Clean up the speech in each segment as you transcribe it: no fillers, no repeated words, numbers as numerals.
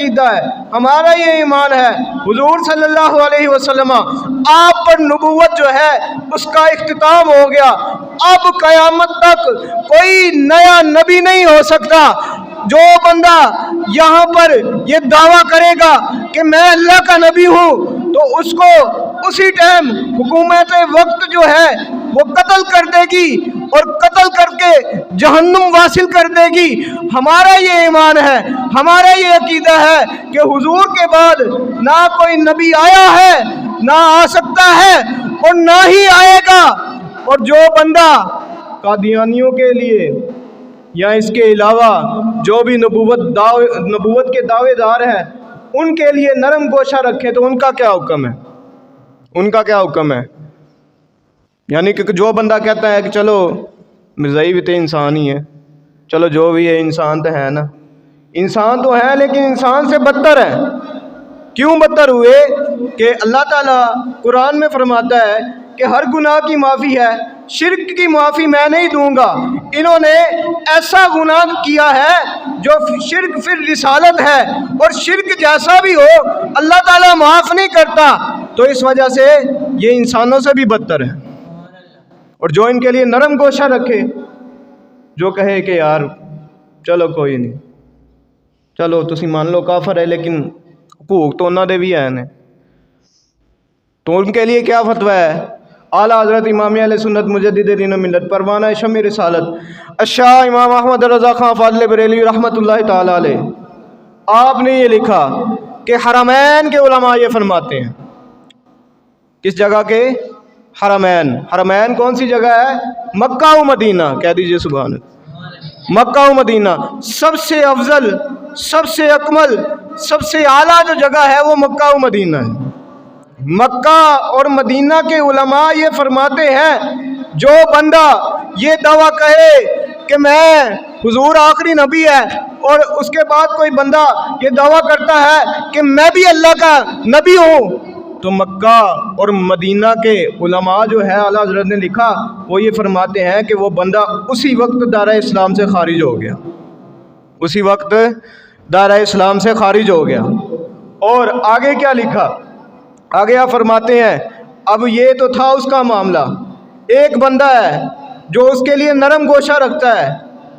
عقیدہ ہے, ہمارا یہ ایمان ہے. حضور صلی اللہ علیہ وسلم آپ پر نبوت جو ہے اس کا اختتام ہو گیا. اب قیامت تک کوئی نیا نبی نہیں ہو سکتا. جو بندہ یہاں پر یہ دعویٰ کرے گا کہ میں اللہ کا نبی ہوں تو اس کو اسی ٹائم حکومت وقت جو ہے وہ قتل کر دے گی اور قتل کر کے جہنم واصل کر دے گی. ہمارا یہ ایمان ہے, ہمارا یہ عقیدہ ہے کہ حضور کے بعد نہ کوئی نبی آیا ہے, نہ آ سکتا ہے اور نہ ہی آئے گا. اور جو بندہ قادیانیوں کے لیے یا اس کے علاوہ جو بھی نبوت کے دعوے دار ہیں ان کے لیے نرم گوشہ رکھے تو ان کا کیا حکم ہے؟ ان کا کیا حکم ہے؟ یعنی کہ جو بندہ کہتا ہے کہ چلو مرزائی بھی تو انسان ہی ہے, چلو جو بھی ہے انسان تو ہے نا, انسان تو ہے لیکن انسان سے بدتر ہے. کیوں بدتر ہوئے؟ کہ اللہ تعالیٰ قرآن میں فرماتا ہے کہ ہر گناہ کی معافی ہے, شرک کی معافی میں نہیں دوں گا. انہوں نے ایسا گناہ کیا ہے جو شرک پھر رسالت ہے, اور شرک جیسا بھی ہو اللہ تعالیٰ معاف نہیں کرتا. تو اس وجہ سے یہ انسانوں سے بھی بدتر ہے. اور جو ان کے لیے نرم گوشہ رکھے, جو کہے کہ یار چلو کوئی نہیں, چلو تسی مان لو کافر ہے لیکن حقوق تو انہوں نے بھی ہیں نے, تو ان کے لیے کیا فتویٰ ہے؟ اعلیٰ حضرت امام اہل سنت مجدد دین و ملت پروانہ شمع رسالت الشاہ امام احمد رضا خان فاضل بریلوی رحمۃ اللہ تعالیٰ علیہ, آپ نے یہ لکھا کہ حرمین کے علماء یہ فرماتے ہیں. کس جگہ کے؟ حرمین. حرمین کون سی جگہ ہے؟ مکہ و مدینہ. کہہ دیجئے سبحان اللہ. مکہ و مدینہ سب سے افضل, سب سے اکمل, سب سے اعلیٰ جو جگہ ہے وہ مکہ و مدینہ ہے. مکہ اور مدینہ کے علماء یہ فرماتے ہیں جو بندہ یہ دعویٰ کہے کہ میں حضور آخری نبی ہے, اور اس کے بعد کوئی بندہ یہ دعویٰ کرتا ہے کہ میں بھی اللہ کا نبی ہوں, تو مکہ اور مدینہ کے علماء جو ہے اعلیٰ حضرت نے لکھا وہ یہ فرماتے ہیں کہ وہ بندہ اسی وقت دائرہ اسلام سے خارج ہو گیا, اسی وقت دائرہ اسلام سے خارج ہو گیا. اور آگے کیا لکھا؟ آگے آپ فرماتے ہیں اب یہ تو تھا اس کا معاملہ. ایک بندہ ہے جو اس کے لیے نرم گوشہ رکھتا ہے,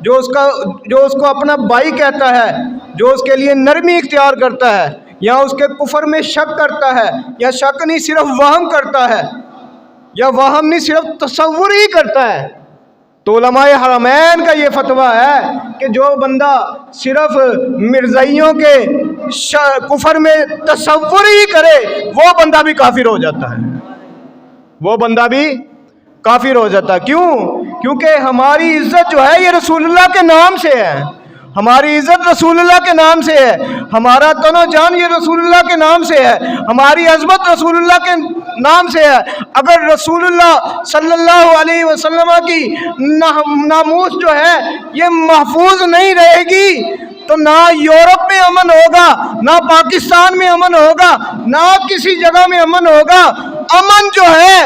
جو اس کو اپنا بھائی کہتا ہے, جو اس کے لیے نرمی اختیار کرتا ہے, یا اس کے کفر میں شک کرتا ہے, یا شک نہیں صرف وہم کرتا ہے, یا وہم نہیں صرف تصور ہی کرتا ہے. تو علماء حرمین کا یہ فتویٰ ہے کہ جو بندہ صرف مرزائیوں کے کفر میں تصور ہی کرے وہ بندہ بھی کافر ہو جاتا ہے, وہ بندہ بھی کافر ہو جاتا ہے. کیوں؟ کیونکہ ہماری عزت جو ہے یہ رسول اللہ کے نام سے ہے, ہماری عزت رسول اللہ کے نام سے ہے, ہمارا تن و جان یہ رسول اللہ کے نام سے ہے, ہماری عظمت رسول اللہ کے نام سے ہے. اگر رسول اللہ صلی اللہ علیہ وسلم کی ناموس جو ہے یہ محفوظ نہیں رہے گی تو نہ یورپ میں امن ہوگا, نہ پاکستان میں امن ہوگا, نہ کسی جگہ میں امن ہوگا. امن جو ہے,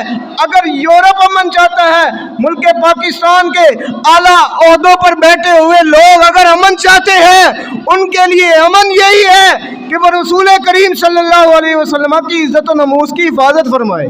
اگر یورپ امن چاہتا ہے, ملک پاکستان کے اعلیٰ عہدوں پر بیٹھے ہوئے لوگ اگر امن چاہتے ہیں, ان کے لیے امن یہی ہے کہ وہ رسول کریم صلی اللہ علیہ وسلم کی عزت و ناموس کی حفاظت فرمائے.